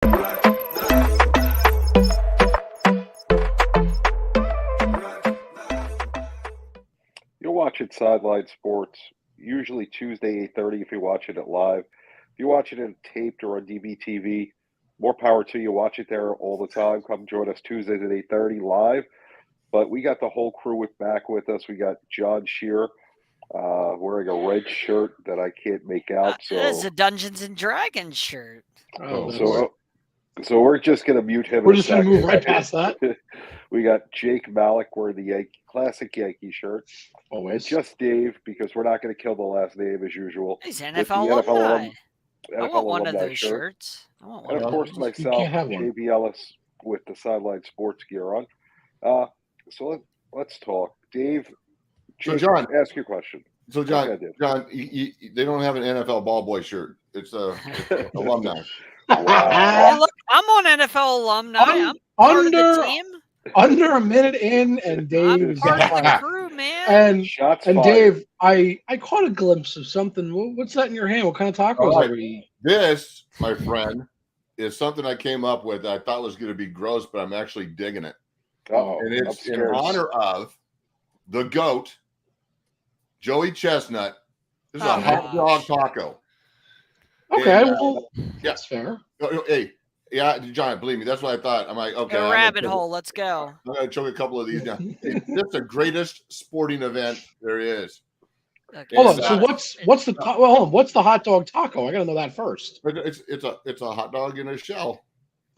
You'll watch it Sideline Sports, usually Tuesday 8:30 if you're watching it live. If you're watching it taped or on DBTV, more power to you. Watch it there all the time. Come join us Tuesdays at 8:30 live. But we got the whole crew back with us. We got John Shearer wearing a red shirt that I can't make out. So it's a Dungeons and Dragons shirt. So we're just going to mute him. We're just going to move right past that. We got Jake Malik wearing the classic Yankee shirt. Always. Just Dave, because we're not going to kill the last name as usual. He's NFL alumni. I want one of those shirts. And of course, myself, JB Ellis, with the Sideline Sports gear on. So let's talk. Dave, so John, ask your question. So John, they don't have an NFL ball boy shirt. It's alumni. Wow. Hey, look, I'm on NFL alumni. Under a minute in, and Dave is part of the crew, man. And Dave, I caught a glimpse of something. What's that in your hand? What kind of tacos are we eating? This, my friend, is something I came up with. I thought was going to be gross, but I'm actually digging it. And it's in honor of the GOAT, Joey Chestnut. This is a hot dog taco. Okay, that's fair. Hey, yeah, John, believe me, that's what I thought. I'm like, okay. A rabbit hole, let's go. I'm going to choke a couple of these down. This is the greatest sporting event there is. Okay. Hold on. So what's the hot dog taco? I got to know that first. It's a hot dog in a shell.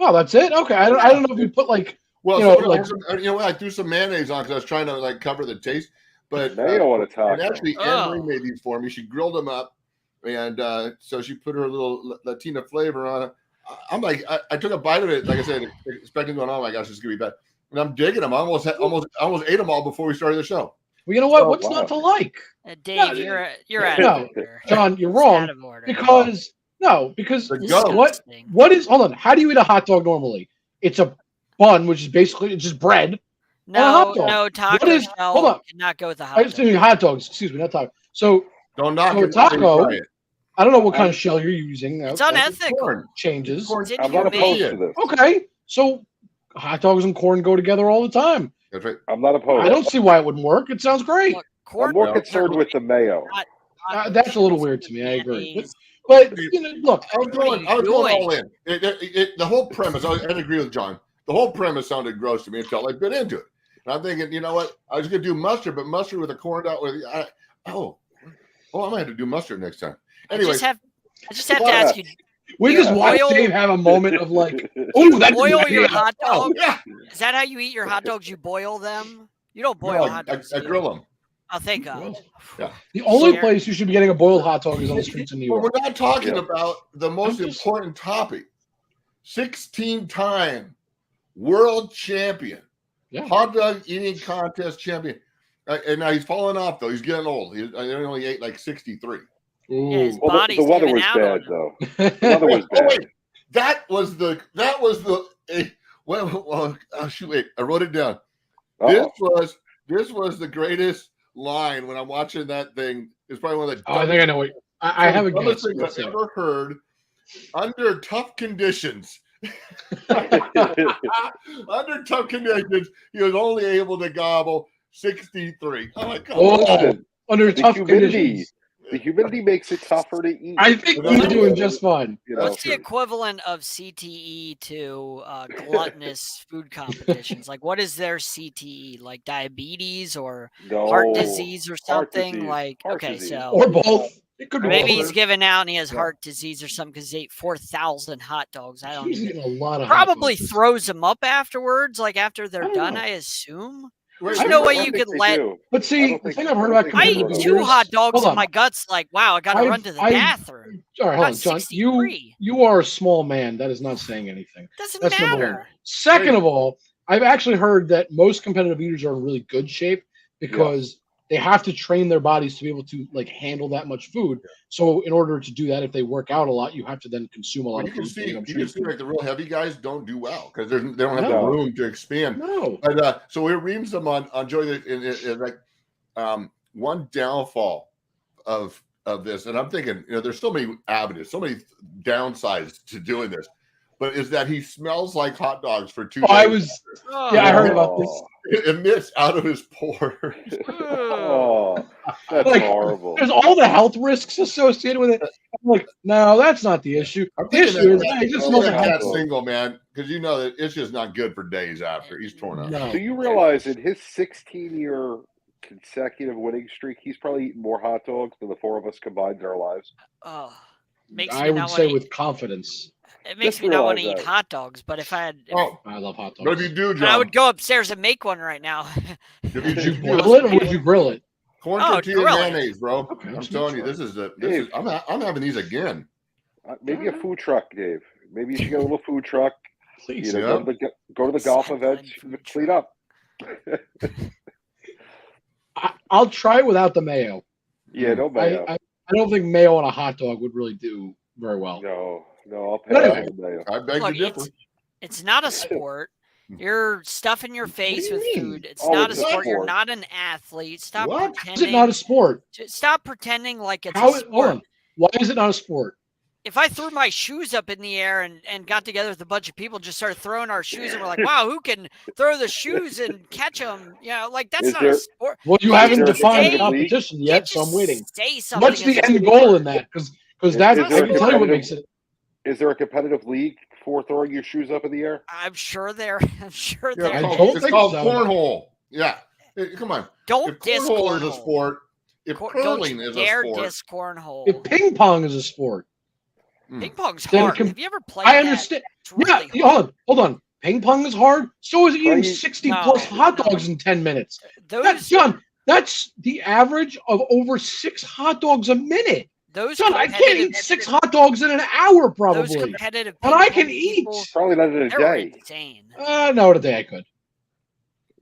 Oh, that's it. Okay, I don't know if you put I threw some mayonnaise on because I was trying to cover the taste. But mayo on a taco. And actually, Anne Marie made these for me. She grilled them up, and so she put her little Latina flavor on it. I'm like, I took a bite of it, like I said, expecting going, oh my gosh, it's gonna be bad. And I'm digging them. I almost ate them all before we started the show. Well, you know what? What's not to like? Dave, you're out of order. John, you're wrong. Because what is? Hold on. How do you eat a hot dog normally? It's a bun, which is basically just bread. No, taco shell. Hold on. Cannot go with the hot dog. Hot dogs. Excuse me, not taco. So don't knock it. Taco. I don't know what kind of shell you're using. It's unethical. Changes. I'm not opposed to this. Okay, so hot dogs and corn go together all the time. That's right. I'm not opposed. I don't see why it wouldn't work. It sounds great. Look, I'm more concerned with the mayo. That's a little weird to me. I agree. But look, I was going all in. The whole premise, I agree with John. The whole premise sounded gross to me until I bit into it. And I'm thinking, you know what? I was going to do mustard, but mustard with a corn dog. I might have to do mustard next time. Anyway, I just have to ask you. We just watched Dave have a moment of that's boil your hot dog. Yeah. Is that how you eat your hot dogs? You boil them? You don't boil hot dogs. I grill them. Oh, thank God. Yeah. The only place you should be getting a boiled hot dog is on the streets of New York. Well, we're not talking about the most important topic. 16-time world champion. Yeah. Hot dog eating contest champion. And now he's falling off, though. He's getting old. He only ate 63. Yeah, his body's the weather was bad, though. The weather was bad. Wait, that was the. Wait, I wrote it down. This was the greatest line when I'm watching that thing. It's probably one of the. I think I know what. I have a guess. Things I've ever heard. Under tough conditions. Under tough conditions, he was only able to gobble 63. Oh my God! Under tough conditions. The humidity makes it tougher to eat. I think he's doing just fine. What's the equivalent of CTE to gluttonous food competitions? Like, what is their CTE? Like diabetes or heart disease or something? Or both. Maybe he's giving out and he has heart disease or something because he ate 4,000 hot dogs. I don't know. He's eating a lot of probably throws them up afterwards, like after they're done, I assume. There's no way you could let. But see, the thing I've heard about I eat 2 hot dogs and my gut's like, wow, I got to run to the bathroom. All right, hold on, John. You are a small man. That is not saying anything. Doesn't matter. Number one. Second of all, I've actually heard that most competitive eaters are in really good shape because they have to train their bodies to be able to handle that much food. So in order to do that, if they work out a lot, you have to then consume a lot of food. You can see the real heavy guys don't do well because they don't have the room to expand. No. But so we're reading some on Joy one downfall of this, and I'm thinking, there's so many avenues, so many downsides to doing this. but is that he smells like hot dogs for 2 days. I heard about this. It emits out of his pores. Oh, that's horrible. There's all the health risks associated with it. I'm like, no, that's not the issue. The issue is he just smells like hot dogs. Single, man, because you know that it's just not good for days after he's torn up. No. Do you realize in his 16-year consecutive winning streak, he's probably eaten more hot dogs than the four of us combined in our lives? Oh, I would say with confidence. It makes me not want to eat hot dogs, but if I had... I love hot dogs. But if you do, John, I would go upstairs and make one right now. Would you boil it or would you grill it? Corn tortilla mayonnaise, bro. Okay, I'm telling you, I'm having these again. Maybe a food truck, Dave. Maybe you should get a little food truck. Please. Go to the golf events, clean up. I'll try it without the mayo. Yeah, no mayo. I don't think mayo on a hot dog would really do very well. No, I'll pay the mayo. I beg to differ. It's not a sport. You're stuffing your face with food. It's not a sport. You're not an athlete. Stop pretending. Is it not a sport? Stop pretending like it's a sport. Hold on. Why is it not a sport? If I threw my shoes up in the air and got together with a bunch of people, just started throwing our shoes, and we're like, wow, who can throw the shoes and catch them? You know, like that's not a sport. Well, you haven't defined the competition yet, so I'm waiting. Say something. What's the end goal in that? Because that's I can tell you what makes it. Is there a competitive league for throwing your shoes up in the air? I'm sure there. It's called cornhole. Yeah, come on. Don't diss cornhole. Is a sport. If curling is a sport. Diss cornhole. If ping pong is a sport. Ping pong's hard. Have you ever played? I understand. Really hold on. Ping pong is hard. So is eating 60 plus hot dogs in 10 minutes. John, that's the average of over 6 hot dogs a minute. John, I can't eat 6 hot dogs in an hour, probably. Those competitive and I can eat. Probably not in a day. Insane. No, in a day I could.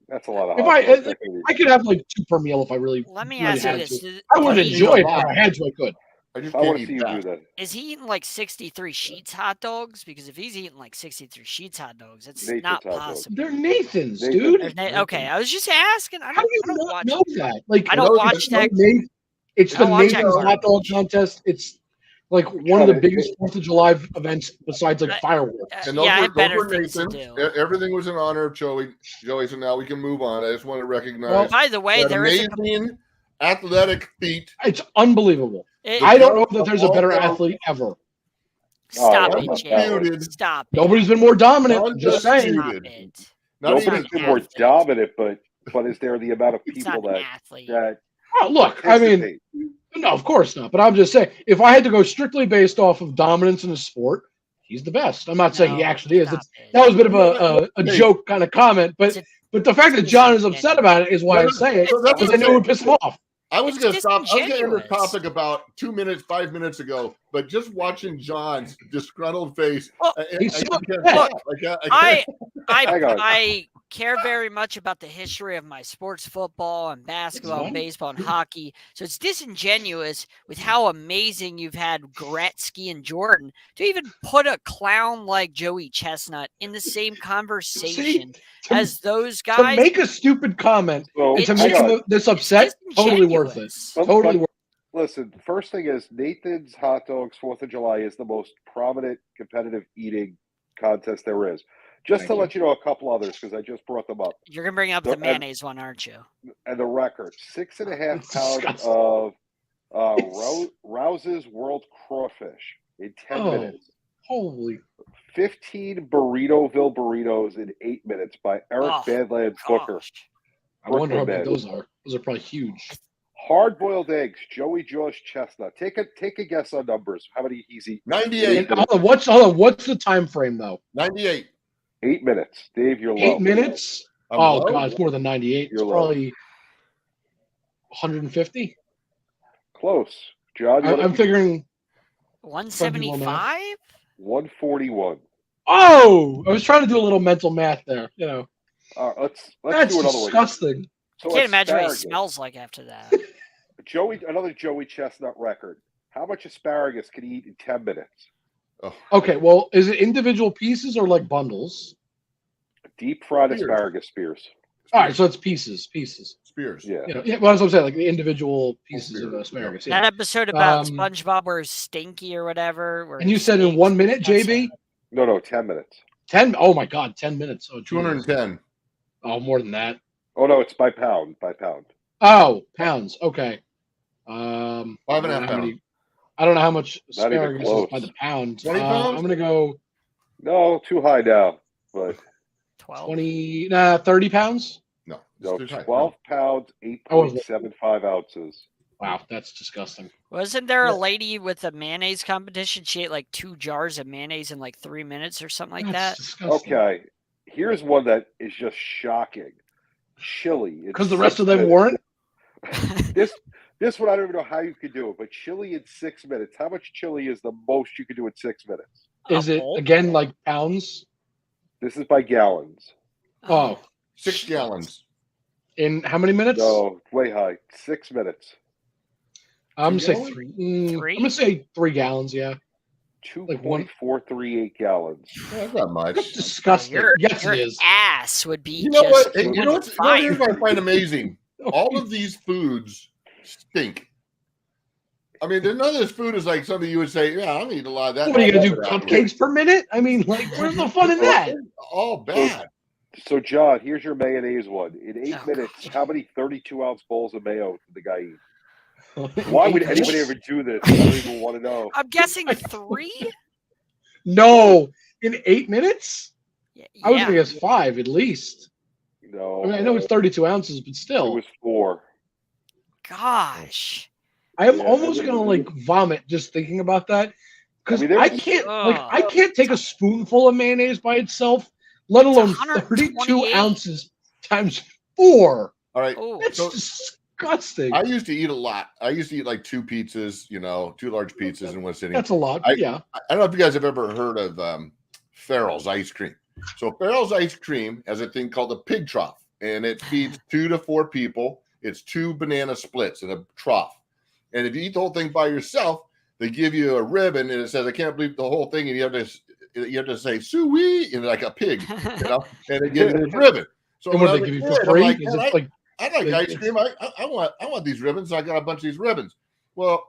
That's a lot of hot dogs. I could have like 2 per meal if I really. Let me ask you this: I would enjoy it if I had to. I could. I want to see you do that. Is he eating like 63 Sheets hot dogs? Because if he's eating like 63 Sheets hot dogs, it's Nathan's not possible. They're Nathan's, dude. Okay, I was just asking. How do you not know that? Like, I don't watch that. It's the Nathan's hot dog contest. It's like one of the biggest 4th of July events besides like fireworks. And those were Nathan's. Everything was in honor of Joey. So now we can move on. I just want to recognize. Well, by the way, there is amazing athletic feat. It's unbelievable. I don't know that there's a better athlete ever. Stop it, Jay. Stop it. Nobody's been more dominant. Just saying. Nobody's been more dominant, but is there the amount of people that Oh, look, I mean, no, of course not. But I'm just saying, if I had to go strictly based off of dominance in a sport, he's the best. I'm not saying he actually is. That was a bit of a joke kind of comment, but the fact that John is upset about it is why I say it, because I knew it would piss him off. I was going to stop. I was going to end the topic about 5 minutes ago, but just watching John's disgruntled face. I care very much about the history of my sports, football and basketball and baseball and hockey. So it's disingenuous with how amazing you've had Gretzky and Jordan to even put a clown like Joey Chestnut in the same conversation as those guys. To make a stupid comment and to make this upset, totally worth it. Totally worth it. Listen, first thing is Nathan's hot dogs 4th of July is the most prominent competitive eating contest there is. Just to let you know a couple others, because I just brought them up. You're going to bring up the mayonnaise one, aren't you? And the record, 6.5 pounds of Rouse's World Crawfish in 10 minutes. Holy. 15 Burritoville burritos in 8 minutes by Eric Badlands Booker. I wonder how big those are. Those are probably huge. Hard-boiled eggs, Joey Josh Chestnut. Take a guess on numbers. How many he's eaten? 98. Hold on. What's the time frame, though? 98. 8 minutes. Dave, you're low. 8 minutes? God, it's more than 98. It's probably 150. Close. John, I'm figuring 175? 141. Oh, I was trying to do a little mental math there. You know, let's that's do another disgusting. One. So I can't imagine what he smells like after that. Another Joey Chestnut record. How much asparagus can he eat in 10 minutes? Oh. Okay, well, is it individual pieces or like bundles? Deep fried asparagus spears. All right, so it's pieces. Spears. Yeah. Well, that's what I'm saying, like the individual pieces of asparagus. That episode about SpongeBob where it's stinky or whatever. And you said in 1 minute, JB? No, 10 minutes. 10. Oh my God, 10 minutes. Oh, 210. Oh, more than that. Oh no, it's by pound. Oh, pounds. Okay. 5.5 pounds. I don't know how much Not even asparagus is close. by the pound. 20 pounds? I'm gonna go No, too high now. But 12. 30 pounds. No, no, it's too tight. 12 pounds, 8.75 ounces. Wow, that's disgusting. Wasn't there a lady with a mayonnaise competition? She ate like 2 jars of mayonnaise in like 3 minutes or something like That's that. disgusting. Okay, here's one that is just shocking. Chili. Because the rest of them weren't. This one I don't even know how you could do it, but chili in 6 minutes. How much chili is the most you could do in 6 minutes? Is it again like pounds? This is by gallons. Oh, 6 gallons. In how many minutes? No, way high. 6 minutes. I'm gonna say gallons? 3. 3? I'm gonna say 3 gallons. Yeah, 2.438 gallons. That's not much. that's disgusting. Yes, your it is. ass would be You know just what? Hey, you know what's here's what I find amazing. All of these foods stink. I mean, none of this food is like something you would say, yeah, I'm eating a lot of that. What are you gonna do? Cupcakes per minute? I mean, like, where's the fun in that? All bad. So, John, here's your mayonnaise one. In 8 Oh, minutes, God. how many 32-ounce bowls of mayo did the guy eat? Why would anybody ever do this? I don't even want to know. I'm guessing 3. No, in 8 minutes? Yeah, I was gonna guess 5 at least. No. I mean, I know it's 32 ounces, but It still, was 4. Gosh. I'm almost gonna like vomit just thinking about that because I mean, I can't I can't take a spoonful of mayonnaise by itself, let alone 32 128. ounces times 4. All right. Oh, That's So disgusting. I used to eat a lot. I used to eat like 2 pizzas, 2 large pizzas in one sitting. That's a lot. Yeah. I don't know if you guys have ever heard of Farrell's ice cream. So Farrell's ice cream has a thing called a pig trough, and it feeds 2 to 4 people. It's 2 banana splits in a trough. And if you eat the whole thing by yourself, they give you a ribbon and it says, I can't believe the whole thing. And you have to say, sui, like a pig, and they give you this ribbon. So And what they give you for free? Is it like I like ice cream. I want these ribbons. So I got a bunch of these ribbons. Well,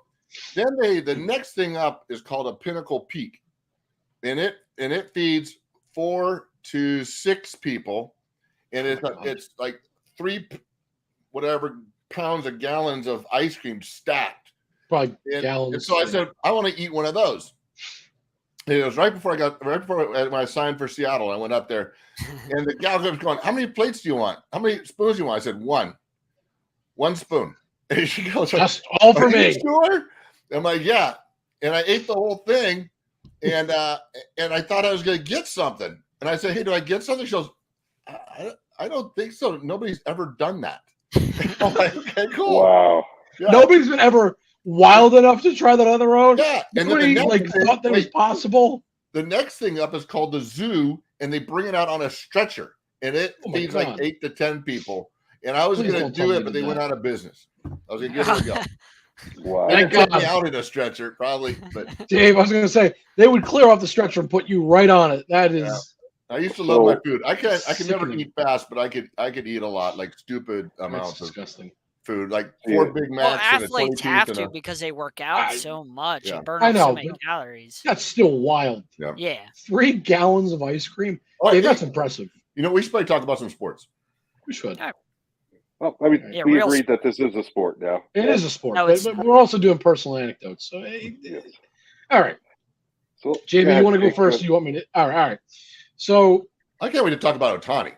then the next thing up is called a Pinnacle Peak. And it feeds 4 to 6 people. And it's like 3 whatever pounds of gallons of ice cream stacked. probably gallons? And so I said, I want to eat one of those. And it was right before when I signed for Seattle. I went up there, and the gal was going, "How many plates do you want? How many spoons do you want?" I said, one spoon. And she goes, Just all for "Are you me." sure? I'm like, yeah. And I ate the whole thing, and I thought I was going to get something. And I said, "Hey, do I get something?" She goes, I don't think so. Nobody's ever done that. I'm like, okay, cool. Wow. Yeah. Nobody's been ever wild enough to try that on their own. Yeah, and Nobody then thought that was possible. The next thing up is called the zoo, and they bring it out on a stretcher, and it feeds like 8 to 10 people. And I was going to do it, but they went out of business. I was going to give it a go. Wow. They could take me out in a stretcher, probably. But Dave, I was going to say they would clear off the stretcher and put you right on it. That is. Yeah. I used to love my food. I can never Sickening. eat fast, but I could eat a lot, like stupid That's amounts of disgusting. food, like 4 Big well, Macs. and a athletes 22 have and to a- because they work out I- so much Yeah. and burn I up know, so many but- calories. That's still wild. Yeah. 3 gallons of ice cream. All Dave, right, that's impressive. we should probably talk about some sports. We should. Well, I mean, Yeah, we real agreed that this is a sport now. It is a sport, No, but it's- we're also doing personal anecdotes. So, Yes. all right, So, JB, you want to go Jake, first? Or you want me to? All right. So, I can't wait to talk about Ohtani.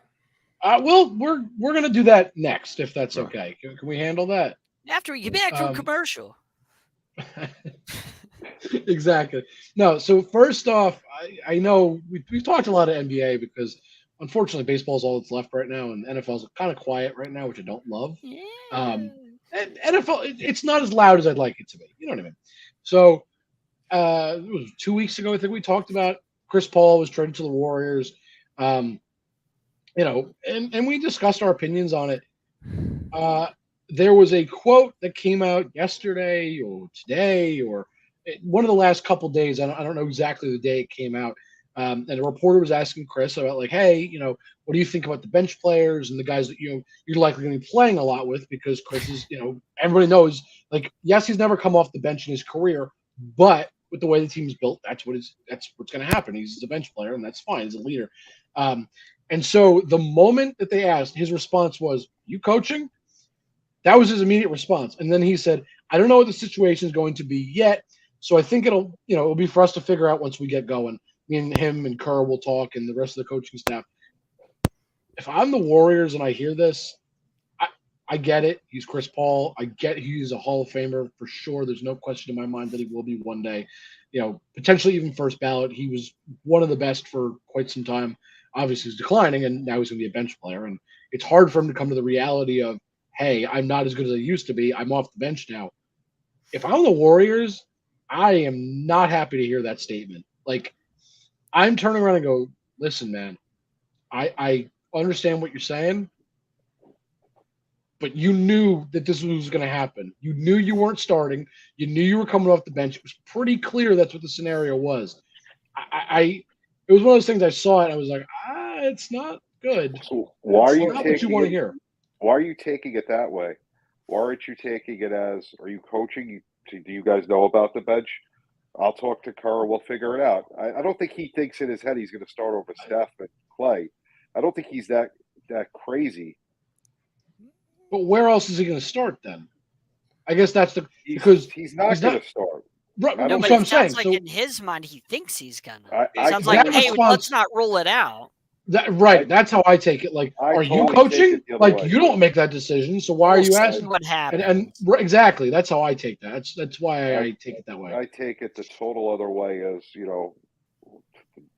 well, we're gonna do that next, if that's Sure. okay. Can we handle that? After we get back from Um, commercial. Exactly. No. So first off, I know we've talked a lot of NBA because unfortunately baseball is all that's left right now, and NFL's kind of quiet right now, which I don't love. Yeah. And NFL, it's not as loud as I'd like it to be. You know what I mean? So it was 2 weeks ago, I think we talked about Chris Paul was traded to the Warriors. And we discussed our opinions on it. There was a quote that came out yesterday or today or one of the last couple days. I don't know exactly the day it came out. And a reporter was asking Chris about like, hey, what do you think about the bench players and the guys that you're likely going to be playing a lot with? Because Chris is, everybody knows, like, yes, he's never come off the bench in his career, but with the way the team's built, that's what's going to happen. He's a bench player, and that's fine. He's a leader. And so the moment that they asked, his response was, "You coaching?" That was his immediate response. And then he said, "I don't know what the situation is going to be yet. So I think it'll be for us to figure out once we get going. Me and him and Kerr will talk, and the rest of the coaching staff." If I'm the Warriors and I hear this, I get it. He's Chris Paul. I get he's a Hall of Famer for sure. There's no question in my mind that he will be one day. Potentially even first ballot. He was one of the best for quite some time. Obviously, he's declining, and now he's going to be a bench player. And it's hard for him to come to the reality of, hey, I'm not as good as I used to be. I'm off the bench now. If I'm the Warriors, I am not happy to hear that statement. Like, I'm turning around and go, listen, man, I understand what you're saying, but you knew that this was going to happen. You knew you weren't starting. You knew you were coming off the bench. It was pretty clear that's what the scenario was. It was one of those things I saw it and I was like, it's not good. So why are you not what you want to hear? Why are you taking it that way? Why aren't you taking it as, are you coaching? Do you guys know about the bench? I'll talk to Kerr. We'll figure it out. I don't think he thinks in his head he's going to start over Steph and Clay. I don't think he's that crazy. But where else is he going to start then? I guess that's because he's not going to start. Right, no, but it sounds like in his mind he thinks he's gonna. It sounds like, hey, let's not rule it out. That's how I take it. Like, are you coaching? Like, you don't make that decision, so why are you asking? What happened? And exactly, that's how I take that. That's why I take it that way. I take it the total other way, as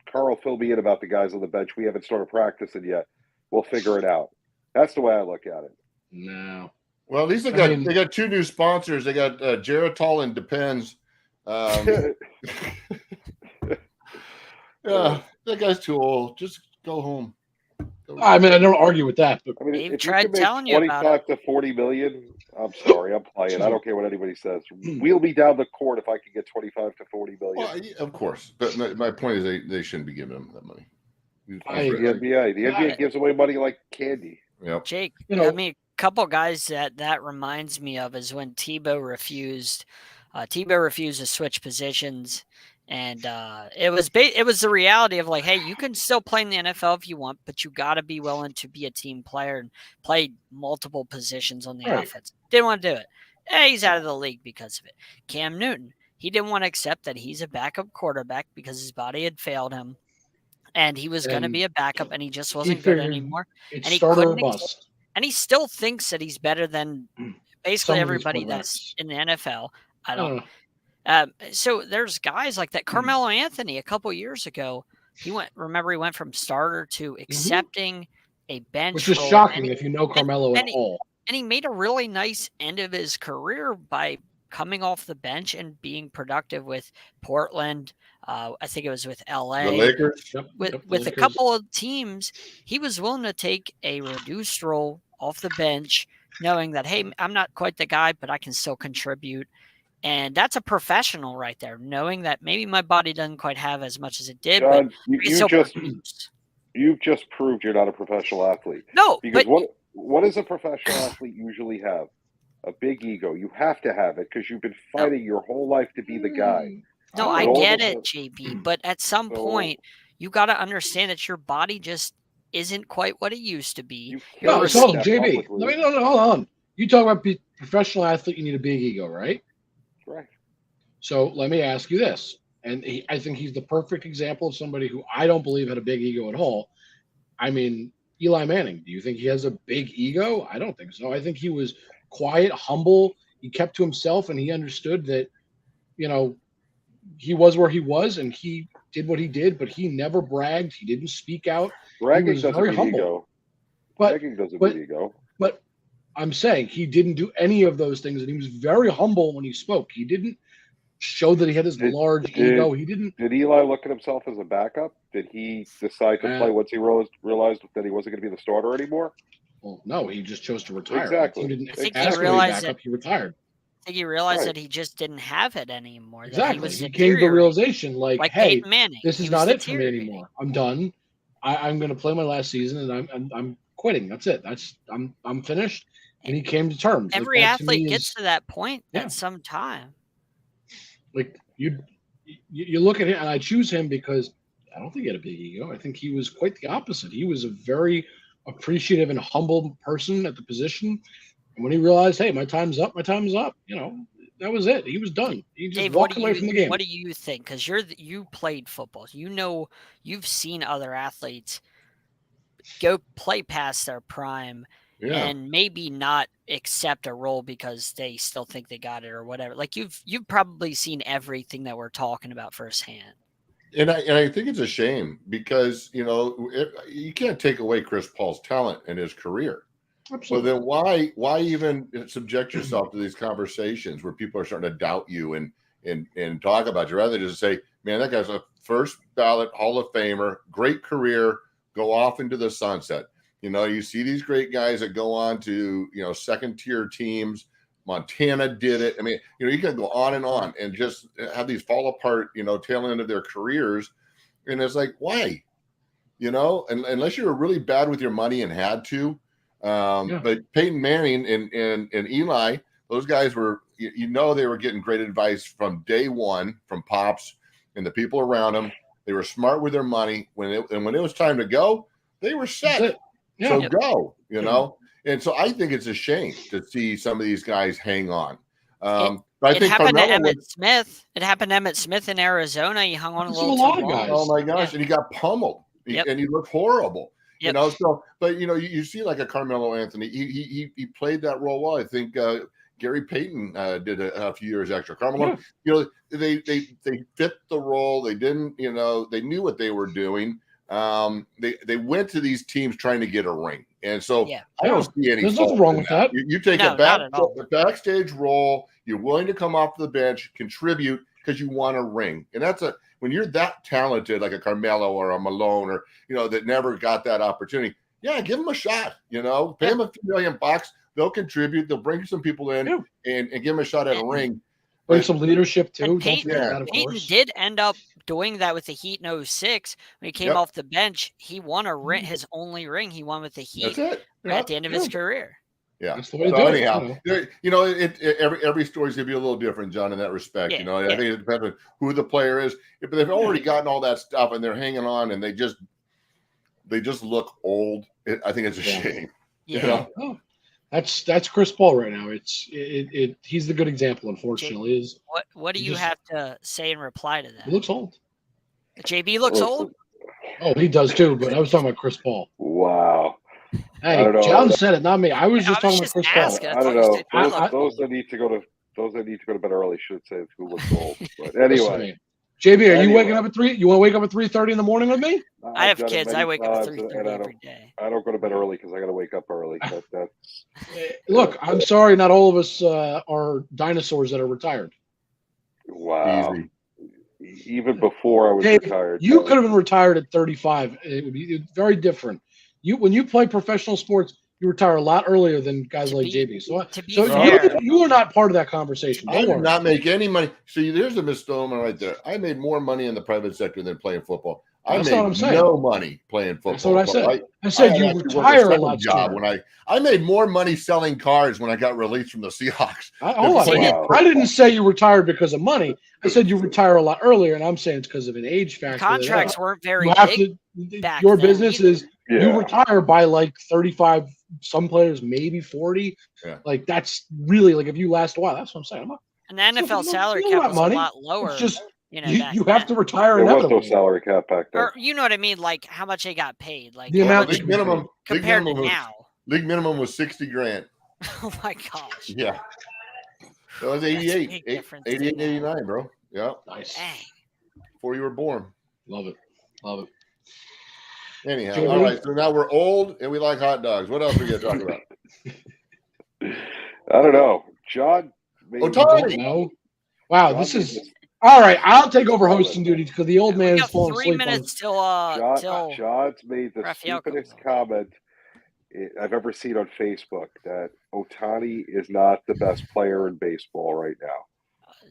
Carl fill me in about the guys on the bench. We haven't started practicing yet. We'll figure it out. That's the way I look at it. No. Well, at least they got two new sponsors. They got Geritol and Depends. Yeah, that guy's too old. Just go home. I mean, I don't argue with that, but Dave tried telling you about 25 to 40 million. I'm sorry, I'm playing. I don't care what anybody says. Wheel me down the court if I can get 25 to 40 million. Well, of course, but my point is they shouldn't be giving them that money. The NBA gives away money like candy. Yep. Jake, I mean, a couple guys that reminds me of is when Tebow refused. Tebow refused to switch positions. And it was the reality of like, hey, you can still play in the NFL if you want, but you got to be willing to be a team player and play multiple positions on the offense. Didn't want to do it. He's out of the league because of it. Cam Newton, he didn't want to accept that he's a backup quarterback because his body had failed him, and he was going to be a backup, and he just wasn't good anymore. And he couldn't. And he still thinks that he's better than basically everybody that's in the NFL. I don't know. So there's guys like that. Carmelo Anthony, a couple years ago, he went from starter to accepting a bench, which is shocking if you know Carmelo at all. And he made a really nice end of his career by coming off the bench and being productive with Portland. I think it was with LA, the Lakers, with a couple of teams. He was willing to take a reduced role off the bench, knowing that, hey, I'm not quite the guy, but I can still contribute. And that's a professional right there, knowing that maybe my body doesn't quite have as much as it did. John, but you've just proved you're not a professional athlete. No, because what does a professional athlete usually have? A big ego. You have to have it because you've been fighting your whole life to be the guy. No, I get it, JB. But at some point, you got to understand that your body just isn't quite what it used to be. No, JB. Hold on. You talk about professional athlete, you need a big ego, right? Right. So let me ask you this, and I think he's the perfect example of somebody who I don't believe had a big ego at all. I mean, Eli Manning, do you think he has a big ego? I don't think so. I think he was quiet, humble. He kept to himself, and he understood that, he was where he was, and he did what he did, but he never bragged. He didn't speak out. Bragging doesn't mean ego. Bragging doesn't mean ego. But I'm saying he didn't do any of those things, and he was very humble when he spoke. He didn't show that he had his large ego. He didn't. Did Eli look at himself as a backup? Did he decide to play once he realized that he wasn't going to be the starter anymore? Well, no, he just chose to retire. Exactly. He didn't he realized backup. He retired. I think he realized that he just didn't have it anymore. Exactly. He came to the realization, like hey, Manning. This is not it for me anymore. I'm done. I'm going to play my last season, and I'm quitting. That's it. I'm finished. And he came to terms. Every athlete gets to that point at some time. Like you look at him, and I choose him because I don't think he had a big ego. I think he was quite the opposite. He was a very appreciative and humble person at the position. And when he realized, hey, my time's up, that was it. He was done. He just walked away from the game. What do you think? Because you played football. You've seen other athletes go play past their prime and maybe not accept a role because they still think they got it or whatever. Like you've probably seen everything that we're talking about firsthand. And I think it's a shame because, you can't take away Chris Paul's talent and his career. Absolutely. So then why even subject yourself to these conversations where people are starting to doubt you and talk about you, rather than just say, man, that guy's a first ballot Hall of Famer, great career, go off into the sunset. You see these great guys that go on to, second tier teams. Montana did it. I mean, you can go on and just have these fall apart, tail end of their careers. And it's like, why? Unless you were really bad with your money and had to. But Peyton Manning and Eli, those guys were, they were getting great advice from day one from Pops and the people around them. They were smart with their money. When it was time to go, they were set. Yeah. So go, And so I think it's a shame to see some of these guys hang on. But I think happened Carmelo to Emmitt Smith. It happened to Emmitt Smith in Arizona. He hung on a little lot too of long. guys. Oh my gosh! And he got pummeled, and he looked horrible. Yep. So, but you see like a Carmelo Anthony, he played that role well. I think Gary Payton did a few years extra. Carmelo, they fit the role. They didn't, they knew what they were doing. They went to these teams trying to get a ring, and so I don't see any. There's nothing wrong with that. You take a backstage role. You're willing to come off the bench, contribute because you want a ring, and when you're that talented, like a Carmelo or a Malone, or that never got that opportunity. Yeah, give them a shot. Pay them $1 million. They'll contribute. They'll bring some people in and give them a shot at a ring. Bring some leadership too. Peyton did end up doing that with the Heat in 2006 when he came off the bench. He won a ring, his only ring. He won with the Heat at the end of his career. Yeah. So anyhow, every story's gonna be a little different, John, in that respect. I think it depends on who the player is. But they've already gotten all that stuff and they're hanging on and they just look old. I think it's a shame. Yeah. That's Chris Paul right now. He's the good example, unfortunately. What do you have to say in reply to that? He looks old. JB looks old? Oh, he does too, but I was talking about Chris Paul. Wow. Hey, John said it, not me. I was just talking about Chris Paul. I don't know. Those that need to go to bed early should say who looks old. But anyway. JB, are you waking up at 3? You want to wake up at 3:30 in the morning with me? I have kids. I wake up at 3:30 every day. I don't go to bed early because I got to wake up early. Look, I'm sorry, not all of us are dinosaurs that are retired. Wow. Easy. Even before I was retired. You could have been retired at 35. It would be very different. When you play professional sports, you retire a lot earlier than guys like JB. So you are not part of that conversation. I did not make any money. See, there's a misnomer right there. I made more money in the private sector than playing football. I made no money playing football. That's what I said. I said you retire a lot job when I made more money selling cars when I got released from the Seahawks. I didn't say you retired because of money. I said you retire a lot earlier, and I'm saying it's because of an age factor. Contracts weren't very big. Your business is you retire by like 35. Some players maybe 40. Yeah. Like that's really like if you last a while. That's what I'm saying. And the NFL salary cap was a lot lower. It's just you have to retire. There was no salary cap back then. Or you know what I mean? Like how much they got paid. Like the amount league minimum compared to now. League minimum was $60,000. Oh my gosh. Yeah. That was 88, 89, bro. Yeah. Nice. Dang. Before you were born. Love it. Anyhow, all right. So now we're old and we like hot dogs. What else are we going to talk about? I don't know. John. No. Wow, John, this is all right. I'll take over hosting duty because the old man is falling asleep. 3 minutes till John's made the stupidest comment I've ever seen on Facebook that Ohtani is not the best player in baseball right now.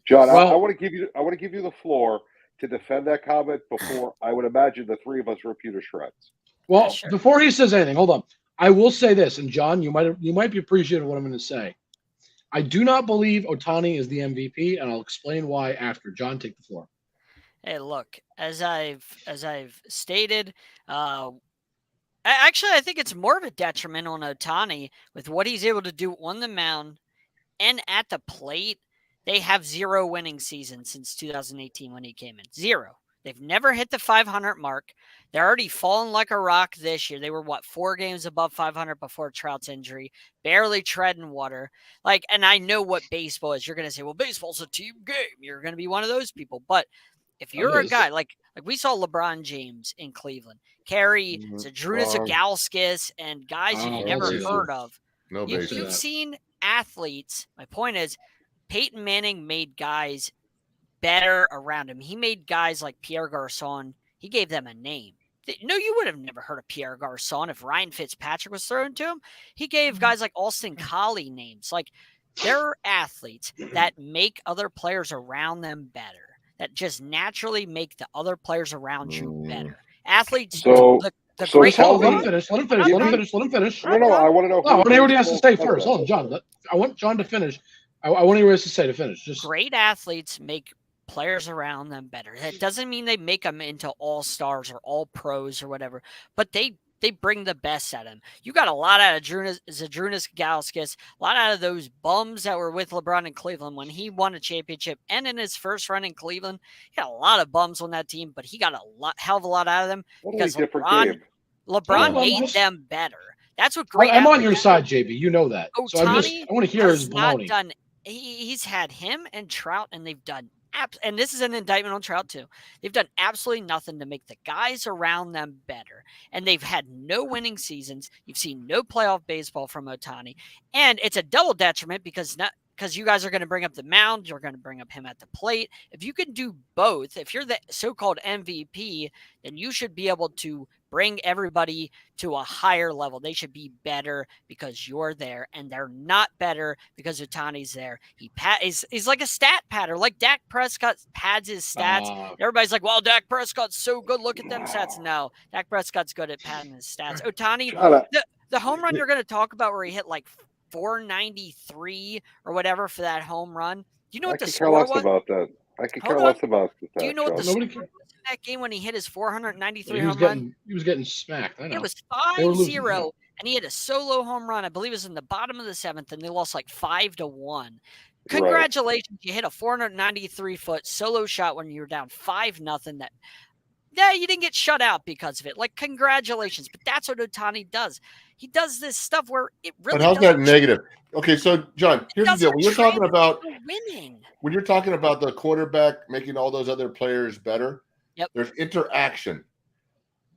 John, I want to give you the floor to defend that comment before I would imagine the three of us rip you to shreds. Well, before he says anything, hold on. I will say this, and John, you might be appreciative of what I'm going to say. I do not believe Ohtani is the MVP, and I'll explain why after. John, take the floor. Hey, look, as I've stated, actually, I think it's more of a detriment on Ohtani with what he's able to do on the mound and at the plate. They have 0 winning seasons since 2018 when he came in. 0. They've never hit the 500 mark. They're already fallen like a rock this year. They were, 4 games above 500 before Trout's injury, barely treading water. And I know what baseball is. You're going to say, well, baseball's a team game. You're going to be one of those people. But if you're a guy, like we saw LeBron James in Cleveland, carry Zadrunas Ogalskis and guys you've never heard of. You've seen athletes. My point is, Peyton Manning made guys better around him. He made guys like Pierre Garçon. He gave them a name. No, you would have never heard of Pierre Garçon if Ryan Fitzpatrick was thrown to him. He gave guys like Austin Collie names. They're athletes that make other players around them better, that just naturally make the other players around you better. Athletes. So let him finish. Let him finish. No, I want to know. I want to hear what he has to say first. Hold on, John. I want John to finish. I want to hear what he has to say to finish. Great athletes make players around them better. That doesn't mean they make them into all-stars or all-pros or whatever, but they bring the best at him. You got a lot out of Zadrunas Ogalskis, a lot out of those bums that were with LeBron in Cleveland when he won a championship, and in his first run in Cleveland, he had a lot of bums on that team, but he got hell of a lot out of them because LeBron made them better. That's what great. I'm on your side, JB. You know that. Ohtani, so I want to hear his baloney. He's had him and Trout, and they've done. And this is an indictment on Trout too. They've done absolutely nothing to make the guys around them better. And they've had no winning seasons. You've seen no playoff baseball from Ohtani. And it's a double detriment because you guys are going to bring up the mound. You're going to bring up him at the plate. If you can do both, if you're the so-called MVP, then you should be able to bring everybody to a higher level. They should be better because you're there, and they're not better because Ohtani's there. He's like a stat padder, like Dak Prescott pads his stats. Everybody's like, well, Dak Prescott's so good. Look at them stats. No, Dak Prescott's good at padding his stats. Ohtani, the home run you're going to talk about where he hit 493 or whatever for that home run. Do you know what the score was? About that. I could care less about that. Do you know what the score was in that game when he hit his 493 home run? He was getting smacked. I know. It was 5-0, and he had a solo home run. I believe it was in the bottom of the 7th, and they lost 5-1. Congratulations. You hit a 493-foot solo shot when you were down 5-0. You didn't get shut out because of it. Congratulations. But that's what Ohtani does. He does this stuff where it really. But how's that negative? Okay, so John, here's the deal. When you're talking about winning, when you're talking about the quarterback making all those other players better, there's interaction.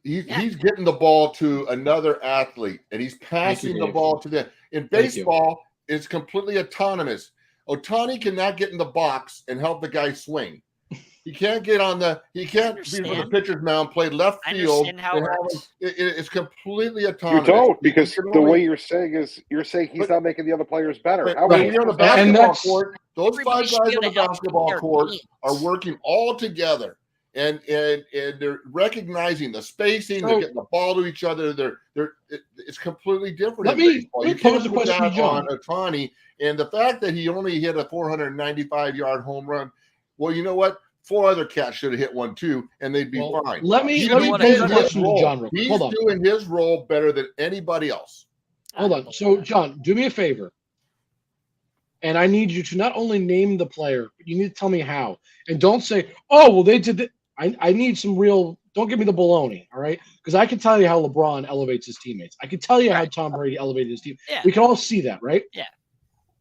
He's getting the ball to another athlete, and he's passing the ball to them. In baseball, it's completely autonomous. Ohtani cannot get in the box and help the guy swing. He can't get on he can't be with the pitcher's mound, play left field. It's completely autonomous. You don't, because the way you're saying he's not making the other players better. When you're on the basketball court, those 5 guys on the basketball court are working all together. And they're recognizing the spacing, they're getting the ball to each other. It's completely different. Let me pose a question to John Ohtani, and the fact that he only hit a 495-yard home run. Well, you know what? 4 other cats should have hit one too, and they'd be fine. Let me pose a question to John. He's doing his role better than anybody else. Hold on. So, John, do me a favor. And I need you to not only name the player, but you need to tell me how. And don't say, oh, well, they did that. I need some real – don't give me the baloney, all right? Because I can tell you how LeBron elevates his teammates. I can tell you how Tom Brady elevated his team. Yeah. We can all see that, right? Yeah.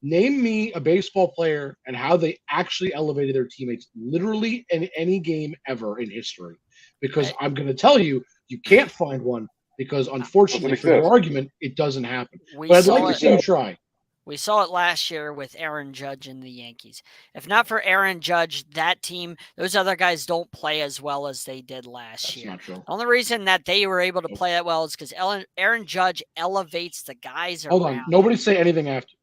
Name me a baseball player and how they actually elevated their teammates literally in any game ever in history. Because I'm going to tell you, you can't find one because, unfortunately, for your argument, it doesn't happen. But I'd like to see you try. We saw it last year with Aaron Judge and the Yankees. If not for Aaron Judge, that team, those other guys don't play as well as they did last year. Not true. The only reason that they were able to play that well is because Aaron Judge elevates the guys around. Hold on. Nobody say anything after.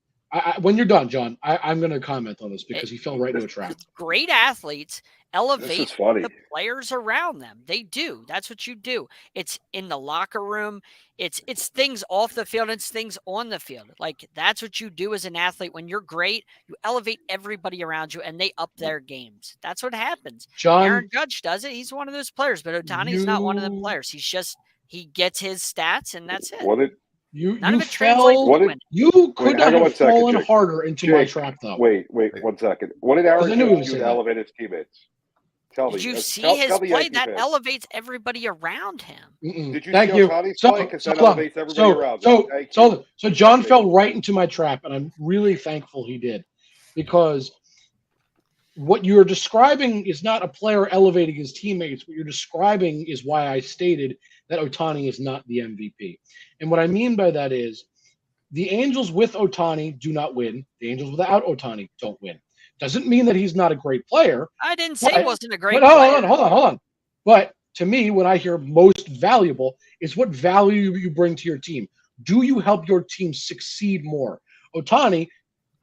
When you're done, John, I'm going to comment on this because he fell right into a trap. Great athletes, elevate the players around them. They do. That's what you do. It's in the locker room. It's things off the field. It's things on the field. Like, that's what you do as an athlete. When you're great, you elevate everybody around you, and they up their games. That's what happens. John, Aaron Judge does it. He's one of those players, but Ohtani's not one of them players. He gets his stats, and that's it. You could not have fallen harder into my trap, though. Wait 1 second. What did Aaron Judge do to elevate his teammates? Did you see his play? That elevates everybody around him. Did you see Ohtani's play? Because that elevates everybody around him. So John fell right into my trap, and I'm really thankful he did, because what you're describing is not a player elevating his teammates. What you're describing is why I stated that Ohtani is not the MVP. And what I mean by that is the Angels with Ohtani do not win. The Angels without Ohtani don't win. Doesn't mean that he's not a great player. I didn't say he wasn't a great player. Hold on. But to me, when I hear most valuable is what value you bring to your team. Do you help your team succeed more? Ohtani,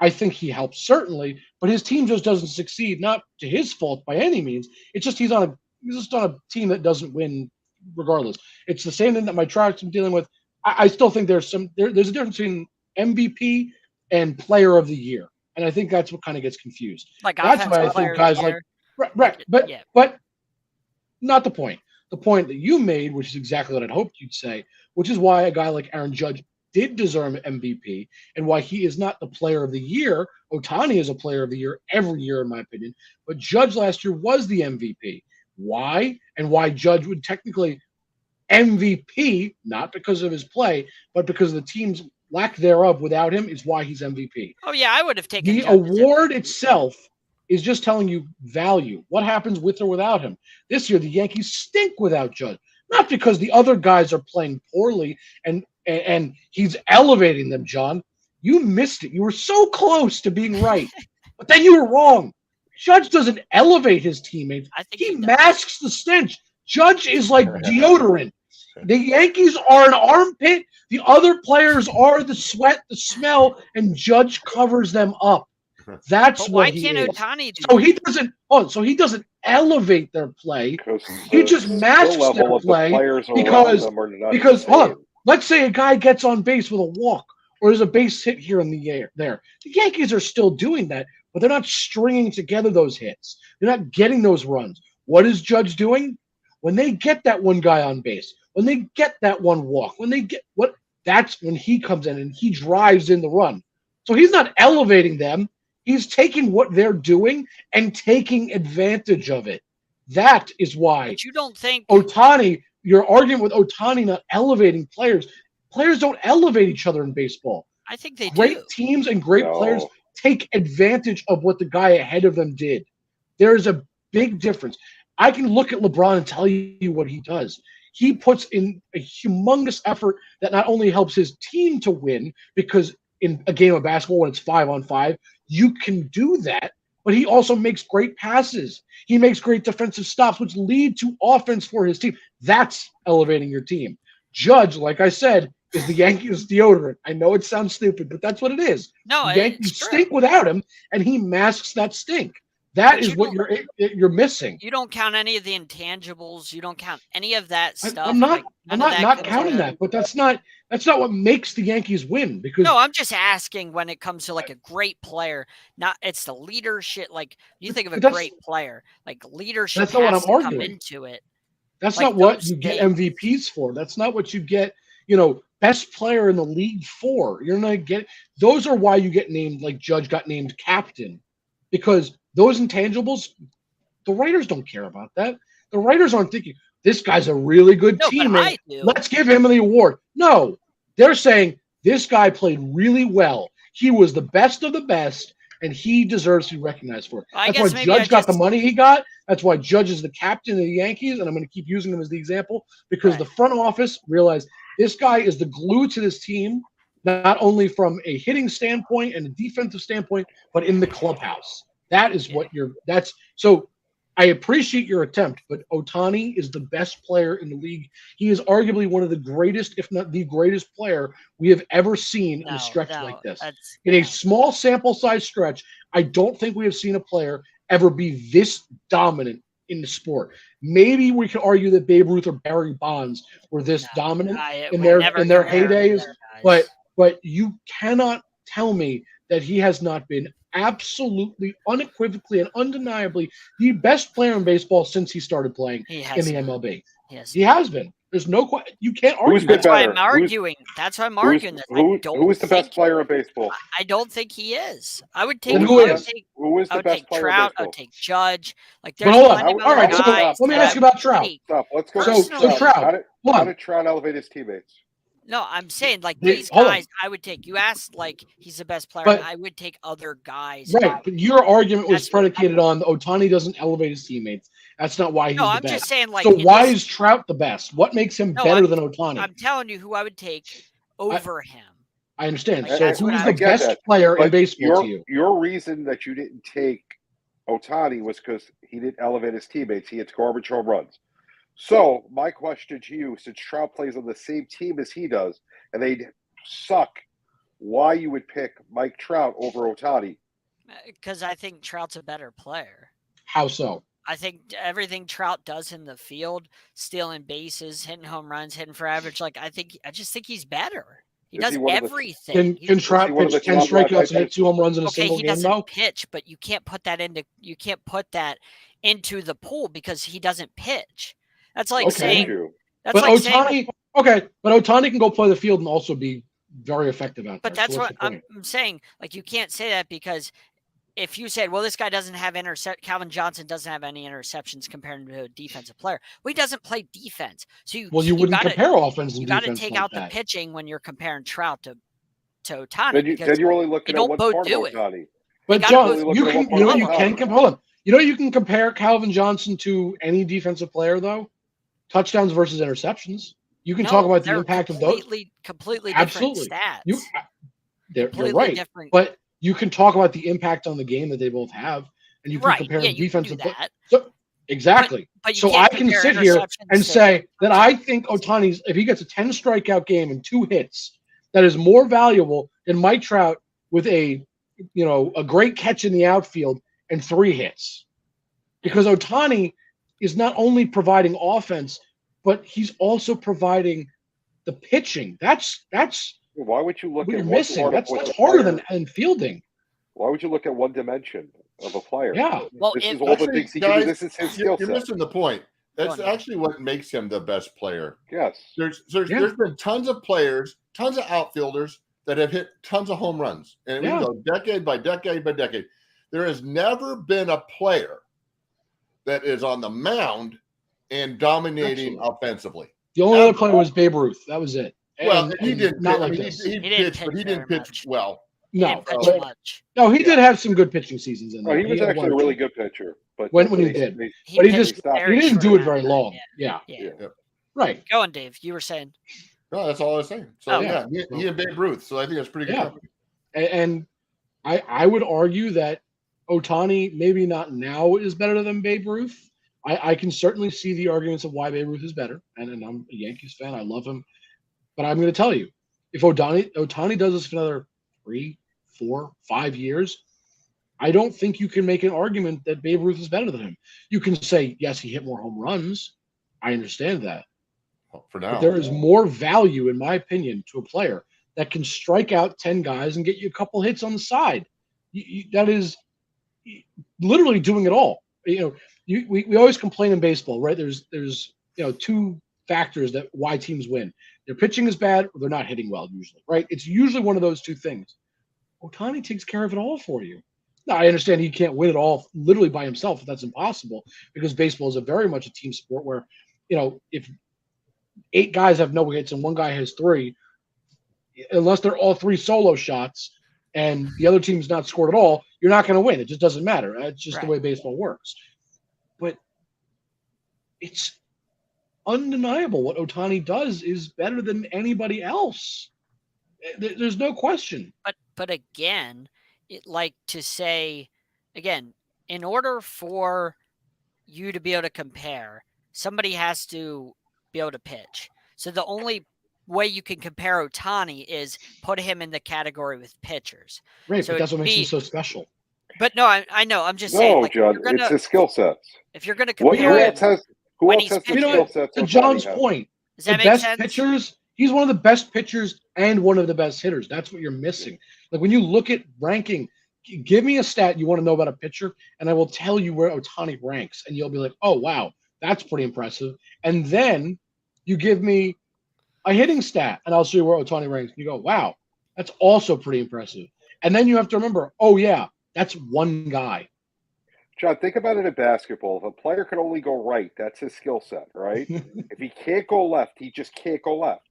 I think he helps certainly, but his team just doesn't succeed, not to his fault by any means. It's just he's just on a team that doesn't win regardless. It's the same thing that my tracks I'm dealing with. I still think there's a difference between MVP and player of the year. And I think that's what kind of gets confused. That's why I think guys but not the point. The point that you made, which is exactly what I'd hoped you'd say, which is why a guy like Aaron Judge did deserve MVP and why he is not the player of the year. Ohtani is a player of the year every year, in my opinion. But Judge last year was the MVP. Why? And why Judge would technically MVP, not because of his play, but because of the team's lack thereof without him, is why he's MVP. Oh, yeah, I would have taken the award itself is just telling you value. What happens with or without him? This year, the Yankees stink without Judge. Not because the other guys are playing poorly and he's elevating them, John. You missed it. You were so close to being right, but then you were wrong. Judge doesn't elevate his teammates. He masks the stench. Judge is like deodorant. The Yankees are an armpit. The other players are the sweat, the smell, and Judge covers them up. That's what he is. Why can't Ohtani do that? So he doesn't elevate their play. He just masks their play because hold on. Let's say a guy gets on base with a walk or there's a base hit here in the air there. The Yankees are still doing that, but they're not stringing together those hits. They're not getting those runs. What is Judge doing? When they get that one guy on base, when they get that one walk, that's when he comes in and he drives in the run. So he's not elevating them. He's taking what they're doing and taking advantage of it. That is why. But you don't think Ohtani, your argument with Ohtani not elevating players don't elevate each other in baseball. I think they do. Great teams and great players take advantage of what the guy ahead of them did. There is a big difference. I can look at LeBron and tell you what he does. He puts in a humongous effort that not only helps his team to win, because in a game of basketball, when it's 5-on-5, you can do that, but he also makes great passes. He makes great defensive stops, which lead to offense for his team. That's elevating your team. Judge, like I said, is the Yankees deodorant. I know it sounds stupid, but that's what it is. No, the Yankees stink without him, and he masks that stink. That is what you're missing. You don't count any of the intangibles. You don't count any of that stuff. I'm not counting that, but that's not what makes the Yankees win. Because no, I'm just asking when it comes to like a great player. Not it's the leadership. Like you think of a great player, like leadership. That's not what I'm arguing. Come into it. That's not what you get MVPs for. That's not what you get. Best player in the league for. You're not get. Those are why you get named. Like Judge got named captain, because those intangibles, the writers don't care about that. The writers aren't thinking, this guy's a really good teammate. Let's give him the award. No, they're saying this guy played really well. He was the best of the best, and he deserves to be recognized for it. That's why Judge got the money he got. That's why Judge is the captain of the Yankees, and I'm going to keep using him as the example, because the front office realized this guy is the glue to this team, not only from a hitting standpoint and a defensive standpoint, but in the clubhouse. That is what so I appreciate your attempt, but Ohtani is the best player in the league. He is arguably one of the greatest, if not the greatest player we have ever seen in a stretch like this. In a small sample size stretch, I don't think we have seen a player ever be this dominant in the sport. Maybe we could argue that Babe Ruth or Barry Bonds were this dominant in their heydays, but you cannot tell me that he has not been absolutely, unequivocally, and undeniably the best player in baseball since he started playing in the MLB. He has been. There's no question. You can't argue. That's why I'm arguing. That's why I'm arguing. Who is the best player in baseball? I don't think he is. I would take. Who is the best player in baseball? I would take Judge. Like, there's plenty of other guys. So let me ask you about Trout. Stop. Let's go. So Trout. How did Trout elevate his teammates? No, I'm saying like these guys. I would take. You asked like he's the best player. I would take other guys. Right, but your argument was predicated on Ohtani doesn't elevate his teammates. That's not why he's the best. Just saying, like, so why is Trout the best? What makes him better than Ohtani? I'm telling you who I would take over him. I understand. So who's the best player in baseball to you? Your reason that you didn't take Ohtani was because he didn't elevate his teammates. He hits garbage home runs. So my question to you, since Trout plays on the same team as he does, and they suck, why you would pick Mike Trout over Ohtani? Because I think Trout's a better player. How so? I think everything Trout does in the field, stealing bases, hitting home runs, hitting for average, I just think he's better. He does everything. Can Trout pitch 10 strikeouts and hit 2 home runs in a single game? He doesn't pitch, but you can't put that into the pool because he doesn't pitch. That's like saying. But Ohtani can go play the field and also be very effective out there. But that's what I'm saying. Like, you can't say that because if you said, well, this guy doesn't have Calvin Johnson doesn't have any interceptions compared to a defensive player. Well, he doesn't play defense. So you wouldn't compare offense and defense. You got to take out the pitching when you're comparing Trout to Ohtani. Then you're only looking at one part of Ohtani. But John, you can compare Calvin Johnson to any defensive player though. Touchdowns versus interceptions. You can talk about the impact of those. Completely different stats. You're right. Different. But you can talk about the impact on the game that they both have, and you can compare defensive. Exactly. But I can sit here and say that I think Ohtani's, if he gets a 10 strikeout game and 2 hits, that is more valuable than Mike Trout with a great catch in the outfield and 3 hits, because Ohtani is not only providing offense, but he's also providing the pitching. That's why would you look what at you're missing? That's harder than fielding. Why would you look at one dimension of a player? Yeah. Well, this is all the things he can do. This is his skill set. You're missing the point. That's actually what makes him the best player. Yes. There's been tons of players, tons of outfielders that have hit tons of home runs. And we go decade by decade by decade. There has never been a player that is on the mound and dominating offensively. The only other player was Babe Ruth. That was it. Well, he didn't not like this. He pitched, but he didn't pitch well. No, he did have some good pitching seasons in there. He was actually a really good pitcher, but when he did, but he didn't do it very long. Yeah. Right. Go on, Dave. You were saying. No, that's all I was saying. So he and Babe Ruth. So I think that's pretty good. Company. And I would argue that Ohtani maybe not now is better than Babe Ruth. I can certainly see the arguments of why Babe Ruth is better, and I'm a Yankees fan. I love him, but I'm going to tell you, if Ohtani does this for another 3, 4, 5 years, I don't think you can make an argument that Babe Ruth is better than him. You can say, yes, he hit more home runs. I understand that. For now, but there is more value, in my opinion, to a player that can strike out 10 guys and get you a couple hits on the side. That is literally doing it all. We always complain in baseball, right? There's 2 factors that why teams win. Their pitching is bad or they're not hitting well usually, right? It's usually one of those 2 things. Ohtani takes care of it all for you. Now, I understand he can't win it all literally by himself. That's impossible because baseball is very much a team sport where, if 8 guys have no hits and 1 guy has 3, unless they're all 3 solo shots and the other team's not scored at all, you're not going to win. It just doesn't matter. It's just the way baseball works. But it's undeniable what Ohtani does is better than anybody else. There's no question. But again, in order for you to be able to compare, somebody has to be able to pitch. So the only way you can compare Ohtani is put him in the category with pitchers. Right, so but that's what makes him so special. But no, I know. I'm just saying. No, John, it's his skill sets. If you're going to compare Who else has the skill sets? To John's point, does that the make best sense? pitchers, he's one of the best pitchers and one of the best hitters. That's what you're missing. Like when you look at ranking, give me a stat you want to know about a pitcher, and I will tell you where Ohtani ranks, and you'll be like, oh, wow, that's pretty impressive. And then you give me a hitting stat, and I'll show you where Ohtani ranks. And you go, wow, that's also pretty impressive. And then you have to remember, oh, yeah, that's one guy. John, think about it in basketball. If a player can only go right, that's his skill set, right? If he can't go left, he just can't go left.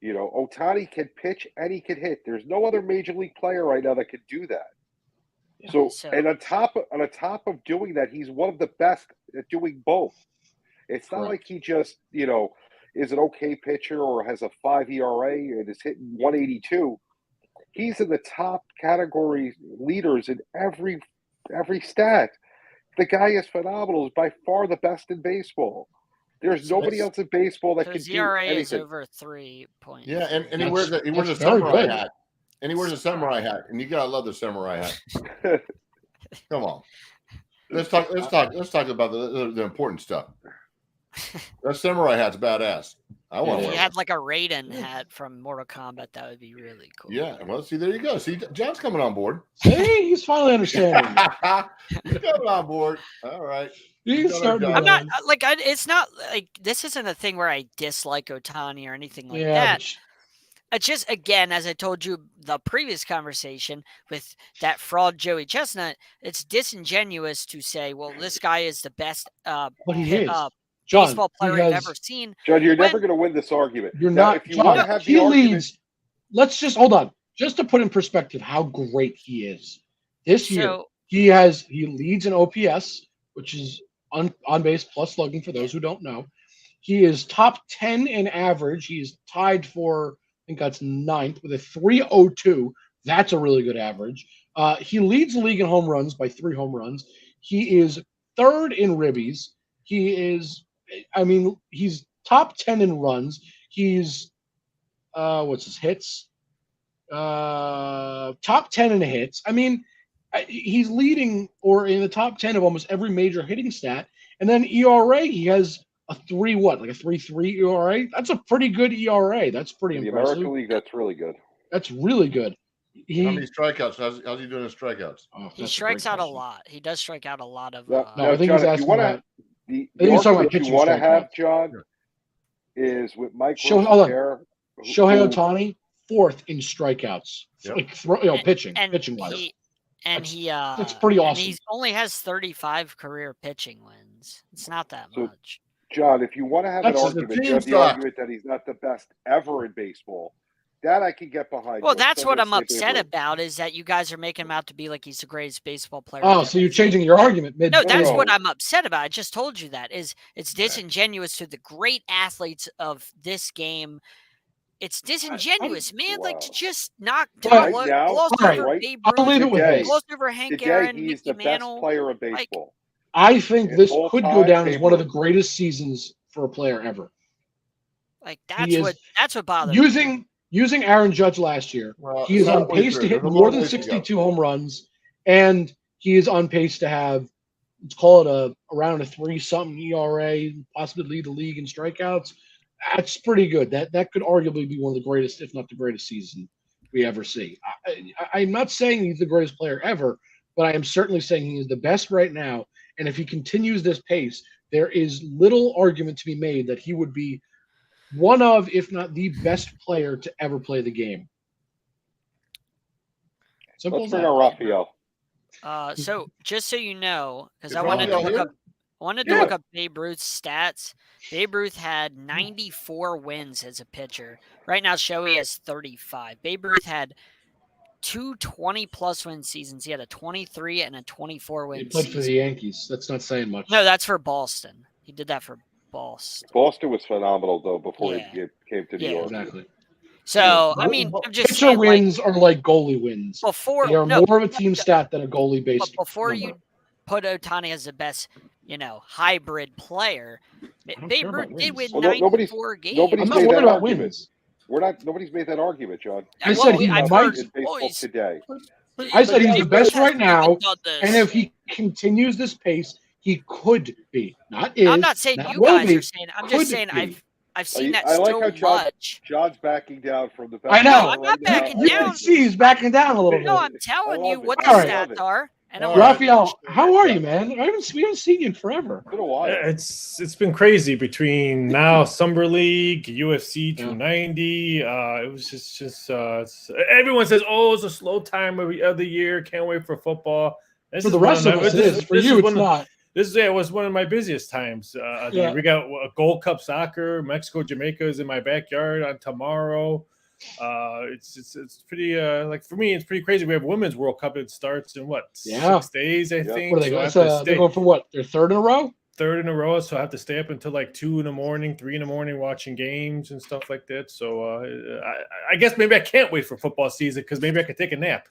You know, Ohtani can pitch and he can hit. There's no other major league player right now that can do that. So and on top of doing that, he's one of the best at doing both. It's not like he just, you know, is an okay pitcher or has a 5 ERA and is hitting 182. He's in the top category leaders in every stat. The guy is phenomenal. Is by far the best in baseball. There's nobody else in baseball that can do ERA anything. is over 3 points. Yeah, and he wears a samurai hat. And he wears a samurai hat, and you gotta love the samurai hat. Come on, let's talk about the important stuff. That samurai hat's badass. I want. If you had like a Raiden hat from Mortal Kombat, that would be really cool. Yeah, well, see, there you go. See, John's coming on board. Hey, he's finally understanding. He's coming on board. All right. I'm not like it's not like this isn't a thing where I dislike Ohtani or anything like that. It's just, again, as I told you the previous conversation with that fraud Joey Chestnut, it's disingenuous to say, well, this guy is the best baseball player I've ever seen. John, you're never going to win this argument. You're not. If you John, want to have the argument, let's just hold on. Just to put in perspective how great he is. This year, he leads in OPS, which is on base plus slugging for those who don't know. He is top 10 in average. He's tied for, I think that's 9th with a 3.02. That's a really good average. He leads the league in home runs by 3 home runs. He is 3rd in ribbies. He's top 10 in runs. He's what's his hits? Top 10 in hits. I mean, he's leading or in the top 10 of almost every major hitting stat. And then ERA, he has a 3.3 ERA. That's a pretty good ERA. That's pretty impressive. The American League, that's really good. That's really good. How many strikeouts? How's he doing in strikeouts? He strikes out a lot. He does strike out a lot of. No, I think he's asking about. The argument you want to have, John, is with Mike Shohei Ohtani, 4th in strikeouts, pitching wise. That's pretty awesome. He only has 35 career pitching wins. It's not that much. John, if you want to have an argument, you have the argument that he's not the best ever in baseball. That I can get behind. Well, that's what I'm upset about is that you guys are making him out to be like he's the greatest baseball player. Oh, so you're changing your argument mid. No, that's what I'm upset about. I just told you that it's disingenuous to the great athletes of this game. It's disingenuous, man. Wow. Like to just knock down gloss over Babe Ruth, I'll leave it with this. Gloss over Hank Aaron, he's Mickey the Mantle. best player in baseball. I think this could go down as one of the greatest seasons for a player ever. Like that's what bothers me. Using Aaron Judge last year, he is on pace to hit more than 62 home runs, and he is on pace to have, let's call it around a 3-something ERA, possibly lead the league in strikeouts. That's pretty good. That could arguably be one of the greatest, if not the greatest season we ever see. I'm not saying he's the greatest player ever, but I am certainly saying he is the best right now. And if he continues this pace, there is little argument to be made that he would be one of, if not the best player to ever play the game. Simple. Let's bring on Raphael. So just so you know, because I wanted to look up Babe Ruth's stats. Babe Ruth had 94 wins as a pitcher. Right now, Shohei has 35. Babe Ruth had 2 20-plus win seasons. He had a 23 and a 24 win season. He played for the Yankees. That's not saying much. No, that's for Boston. He did that for Boston. Boston was phenomenal, though, before he came to New York. Exactly. So, I mean, I'm just pitcher wins are like goalie wins. They are more of a team stat than a goalie-based. But before you put Ohtani as the best, hybrid player, Babe Ruth did win 94 games. I'm not worried about wins. Nobody's made that argument, John. I said he might today. I said he's the best right now, and if he continues this pace, He could be, not is. I'm not saying not you will guys be, are saying. I'm just saying be. I've seen that I like so how much. John's backing down from the. I know. I'm not backing You down. can see he's backing down a little bit. No, I'm telling you what the All right. stats are. And I'm Raphael, how are you, man? We haven't seen you in forever. It's been a while. It's been crazy between now Summer League, UFC 290. It was just everyone says, "Oh, it's a slow time of the year. Can't wait for football." For the rest of us, it is. For you, it's not. This was one of my busiest times. We got a Gold Cup soccer. Mexico, Jamaica is in my backyard on tomorrow. It's pretty like for me, it's pretty crazy. We have Women's World Cup. It starts in 6 days, I think. What are they, they're going for what? Their third in a row? Third in a row, so I have to stay up until like 2 in, 3 in watching games and stuff like that. So I guess maybe I can't wait for football season because maybe I could take a nap.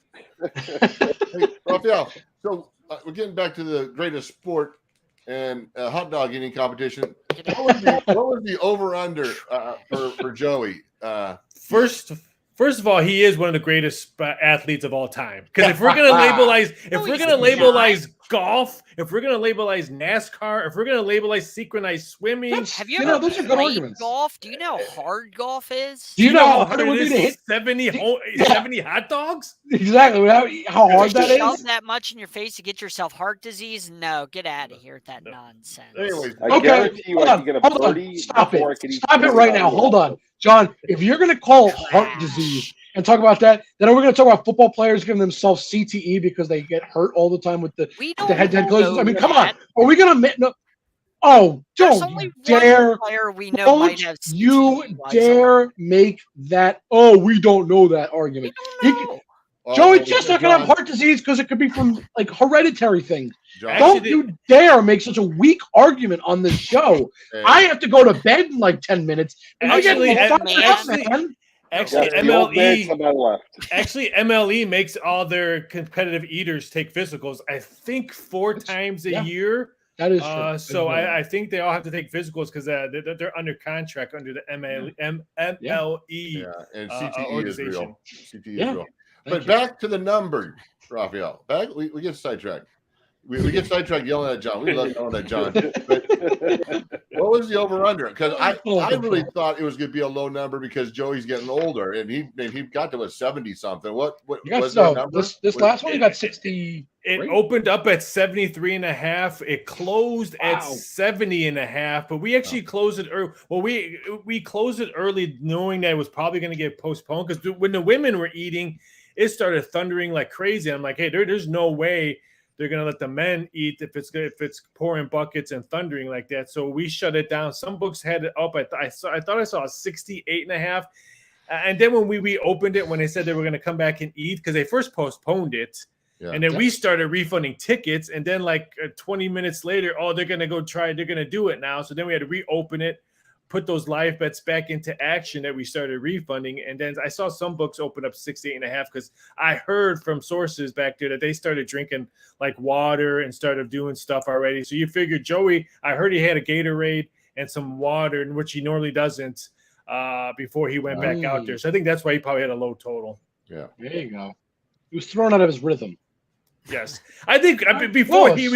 Hey, Raphael, so we're getting back to the greatest sport and hot dog eating competition. What was the over-under for Joey? First of all, he is one of the greatest athletes of all time. Because if we're gonna labelize golf, if we're gonna labelize NASCAR, if we're gonna labelize synchronized swimming, have you ever those are good played arguments. golf? Do you know how hard golf is? Do you know how hard it is to hit 70 hot dogs? Exactly. How hard that shove is? that much in your face to get yourself heart disease? No, get out of here with that nonsense. Anyways, I guarantee you, I can get a birdie. Stop it right now. Hold on. John, if you're going to call it heart disease and talk about that, then we're going to talk about football players giving themselves CTE because they get hurt all the time with the head-to-head collisions. I mean, come on. Are we going to no? Oh, don't you dare! We know might have CTE. You dare make that? Oh, we don't know that argument. Joey Chestnut can have heart disease because it could be from like hereditary things. Don't you dare make such a weak argument on this show. I have to go to bed in like 10 minutes. And Actually, MLE makes all their competitive eaters take physicals. I think 4 times a year. That is true. So I think they all have to take physicals because they're under contract under the MLE and CTE organization. Is real. But back to the number, Raphael. We get sidetracked. We get sidetracked yelling at John. We love yelling at John. But what was the over/under? Because I really thought it was going to be a low number because Joey's getting older, and he got to a 70-something. What was the number? This last one, he got 60. It opened up at 73.5. It closed at 70.5. But we actually closed it early. Well, we closed it early, knowing that it was probably going to get postponed because when the women were eating, it started thundering like crazy. I'm like, hey, there's no way they're gonna let the men eat if it's pouring buckets and thundering like that. So we shut it down. Some books had it up. I thought I saw a 68.5. And then when we reopened it, when they said they were gonna come back and eat, because they first postponed it, and then we started refunding tickets. And then like 20 minutes later, they're gonna go try. They're gonna do it now. So then we had to reopen it, put those live bets back into action that we started refunding. And then I saw some books open up 68.5 because I heard from sources back there that they started drinking like water and started doing stuff already. So you figure Joey, I heard he had a Gatorade and some water, which he normally doesn't before he went back out there. So I think that's why he probably had a low total. Yeah. There you go. He was thrown out of his rhythm. Yes. I think before he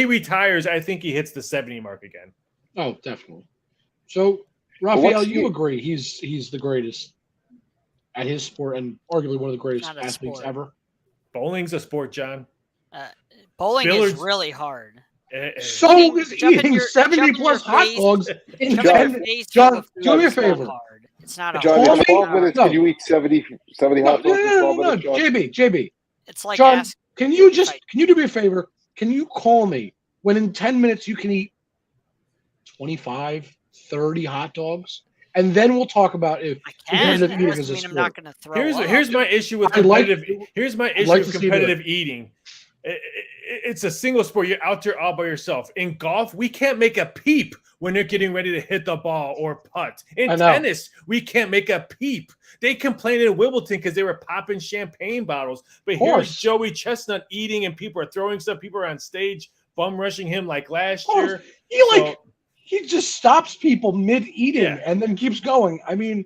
retires, I think he hits the 70 mark again. Oh, definitely. So, Raphael, you agree he's the greatest at his sport and arguably one of the greatest athletes ever? Bowling's a sport, John. Bowling is really hard. So is eating 70-plus hot dogs in 10 minutes. John, do me a favor. It's not a John, in 12 minutes, can you eat 70 hot dogs? No, JB. It's like John, can you do me a favor? Can you call me when in 10 minutes you can eat 25, 30 hot dogs, and then we'll talk about if competitive eating is a sport. I'm not going to throw here's my issue with competitive. Here's my issue with competitive eating. It's a single sport. You're out there all by yourself. In golf, we can't make a peep when they're getting ready to hit the ball or putt. In tennis, we can't make a peep. They complained in Wimbledon because they were popping champagne bottles. But here's Joey Chestnut eating, and people are throwing stuff. People are on stage bum rushing him like last year. He just stops people mid-eating and then keeps going. I mean,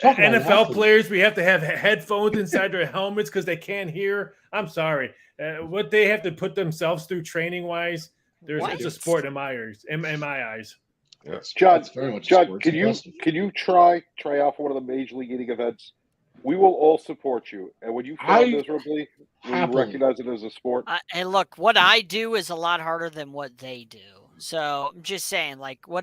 NFL players, we have to have headphones inside their helmets because they can't hear. I'm sorry. What they have to put themselves through training-wise, It's a sport in my ears, in my eyes. Yes. John, can you try out for one of the major league eating events? We will all support you. And when you fail miserably, we recognize it as a sport. And look, what I do is a lot harder than what they do. So I'm just saying, like we'll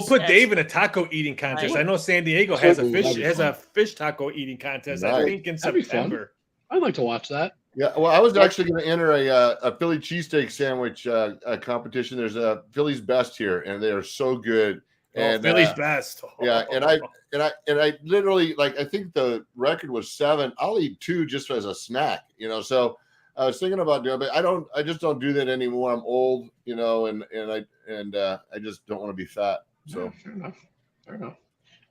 put Dave in a taco eating contest. I know San Diego has a fish taco eating contest. Nice. I think in September. I'd like to watch that. Yeah, well, I was actually going to enter a Philly cheesesteak sandwich competition. There's a Philly's Best here, and they are so good. And Philly's Best. Yeah, and I literally, like, I think the record was 7. I'll eat 2 just as a snack, So I was thinking about doing it, but I just don't do that anymore. I'm old, and I just don't want to be fat. So fair enough.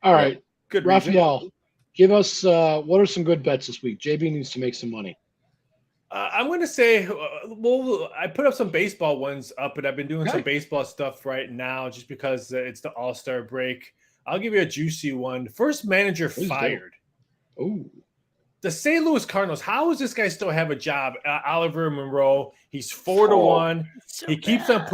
All right, good. Raphael, give us what are some good bets this week? JB needs to make some money. I'm going to say, I put up some baseball ones up, but I've been doing some baseball stuff right now just because it's the All-Star break. I'll give you a juicy one. First manager fired. Oh, the St. Louis Cardinals. How does this guy still have a job? Oliver Monroe. He's 4-1. So he keeps on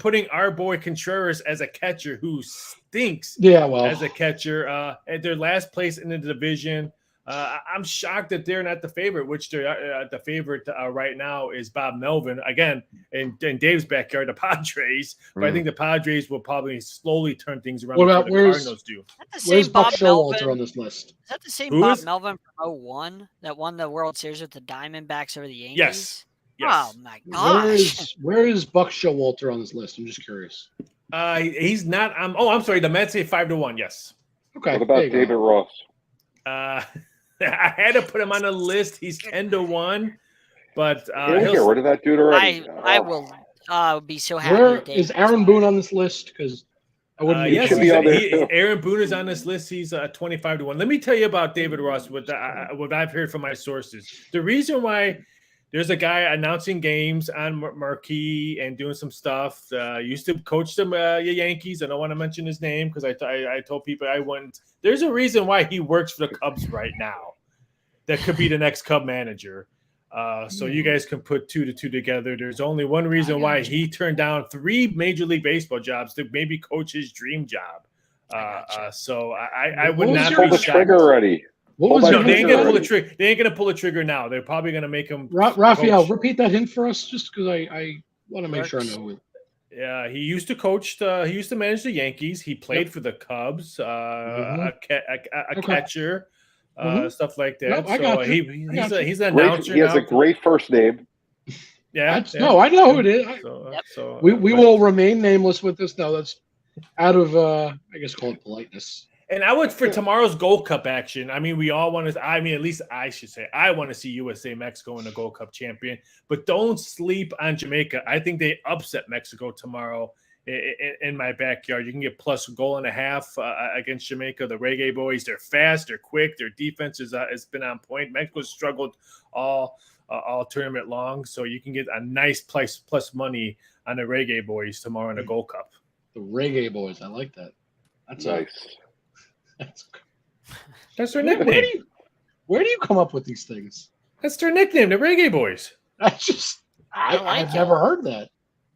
putting our boy Contreras as a catcher who stinks. Yeah, well, as a catcher. At their last place in the division. I'm shocked that they're not the favorite, which they're the favorite right now is Bob Melvin again in Dave's backyard, the Padres. But I think the Padres will probably slowly turn things around. What about the Cardinals do? Where's Buck Showalter on this list? Is that the same Bob Melvin from 2001 that won the World Series with the Diamondbacks over the Yankees? Yes. Oh my gosh! Where is Buck Showalter on this list? I'm just curious. He's not. I'm sorry. The Mets say 5-1. Yes. Okay. What about David Ross? I had to put him on the list. He's 10-1, but get rid of that dude already. I will be so happy. Where is Aaron Boone on this list? Because I wouldn't. Yes, Aaron Boone is on this list. He's 25-1. Let me tell you about David Ross. What I've heard from my sources. The reason why there's a guy announcing games on Marquee and doing some stuff. Used to coach some Yankees. I don't want to mention his name because I told people I wouldn't. There's a reason why he works for the Cubs right now. That could be the next Cub manager. So you guys can put 2 to 2 together. There's only one reason why he turned down 3 Major League Baseball jobs to maybe coach his dream job. So I would not be pull the trigger already. They ain't gonna pull the trigger. They ain't gonna pull the trigger now. They're probably gonna make him. Raphael, repeat that hint for us, just because I want to make sure I know. Yeah, he used to coach. He used to manage the Yankees. He played for the Cubs. A catcher, stuff like that. So he's an announcer. He has a great first name. Yeah. No, I know who it is. We will remain nameless with this. Now that's out of I guess call it politeness. And I would for tomorrow's Gold Cup action. I mean, we all want to. I mean, at least I should say I want to see USA Mexico in the Gold Cup champion. But don't sleep on Jamaica. I think they upset Mexico tomorrow in my backyard. You can get plus +1.5 against Jamaica. The Reggae Boys, they're fast, they're quick, their defense has been on point. Mexico's struggled all tournament long, so you can get a nice plus money on the Reggae Boys tomorrow in the Gold Cup. The Reggae Boys, I like that. That's nice. That's their nickname. Where do you come up with these things? That's their nickname, the Reggae Boys. I've never heard that.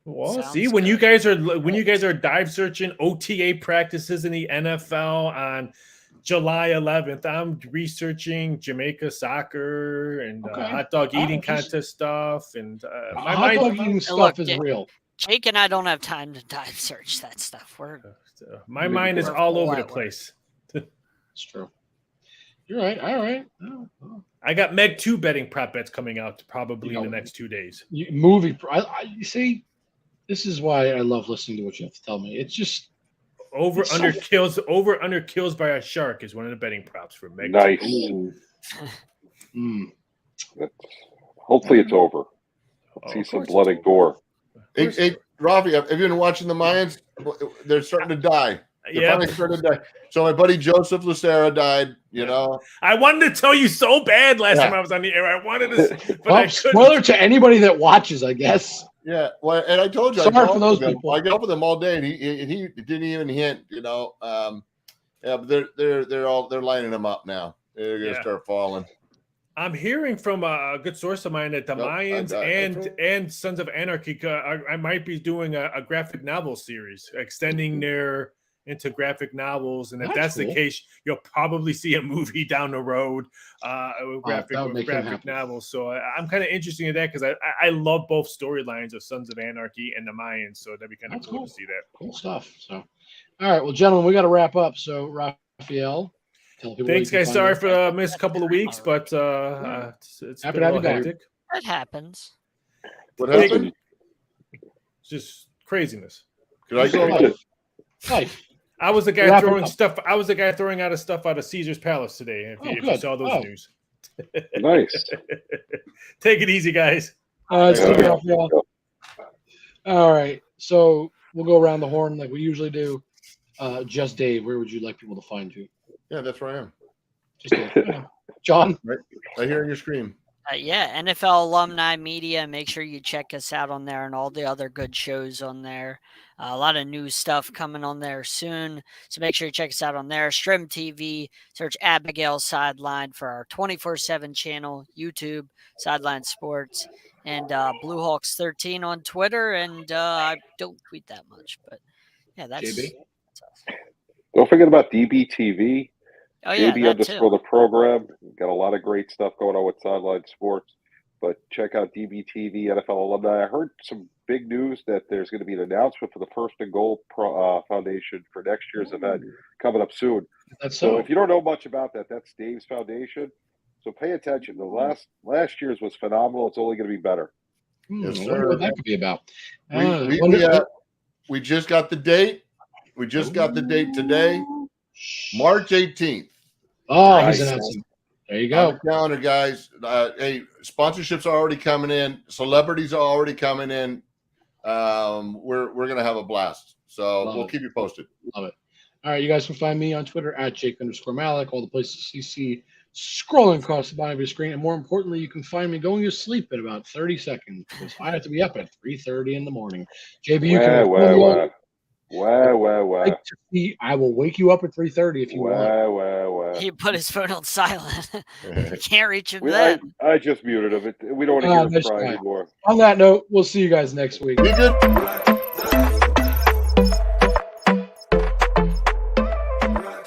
Well, see, when you guys are dive searching OTA practices in the NFL on July 11th, I'm researching Jamaica soccer and hot dog eating contest stuff. And hot dog eating stuff is real. Jake and I don't have time to dive search that stuff. My mind is all over the place. It's true. You're right. All right. I got Meg 2 betting prop bets coming out probably in the next 2 days. You see, this is why I love listening to what you have to tell me. It's just over under kills by a shark is one of the betting props for Meg. Nice. Hopefully it's over. See some blood and gore. Hey, Rafi, have you been watching the Mayans? They're starting to die. So my buddy Joseph Lucero died, I wanted to tell you so bad last time I was on the air. I wanted to, but I couldn't. Spoiler to anybody that watches, I guess. Yeah, well, and I told you, sorry for those people. I got up with him all day, and he didn't even hint, but they're lining them up now. They're gonna start falling. I'm hearing from a good source of mine that the Mayans and Sons of Anarchy, I might be doing a graphic novel series, extending their into graphic novels. And if that's the case, you'll probably see a movie down the road with graphic novels. So I'm kind of interested in that because I love both storylines of Sons of Anarchy and the Mayans. So that'd be kind of cool to see that. Cool stuff. So, all right. Well, gentlemen, we got to wrap up. So, Raphael. Thanks, guys. Sorry for the missed couple of weeks, but it's happy been a to little have you hectic. That happens. What happened? It's just craziness. Life. I was the guy throwing stuff. I was the guy throwing out of stuff out of Caesar's Palace today. If you saw those news. Nice. Take it easy, guys. All right. So we'll go around the horn like we usually do. Just Dave, where would you like people to find you? Yeah, that's where I am. Just Dave. John? Right here on your screen. NFL Alumni Media. Make sure you check us out on there and all the other good shows on there. A lot of new stuff coming on there soon. So make sure you check us out on there. Strim TV. Search Abigail Sideline for our 24/7 channel. YouTube, Sideline Sports. And Blue Hawks 13 on Twitter. And I don't tweet that much. But, yeah, that's JB? Don't forget about DBTV. Oh, yeah, DB_ the program. Got a lot of great stuff going on with Sideline Sports. But check out DBTV, NFL Alumni. I heard some big news that there's going to be an announcement for the First and Goal Foundation for next year's event coming up soon. So if you don't know much about that, that's Dave's foundation. So pay attention. The last year's was phenomenal. It's only going to be better. Yes, I wonder what that could be about. We just got the date. We just got the date today, March 18th. Oh, he's announcing. There you go. On the calendar, guys. Hey, sponsorships are already coming in. Celebrities are already coming in. We're gonna have a blast. So we'll keep you posted. Love it. All right, you guys can find me on Twitter at Jake_Malik. All the places you see scrolling across the bottom of your screen, and more importantly, you can find me going to sleep in about 30 seconds because I have to be up at 3:30 in the morning. JB, you can. I will wake you up at 3:30 if you want. He put his phone on silent. You can't reach him then. I just muted him. We don't want to hear him cry anymore. On that note, we'll see you guys next week. Be good.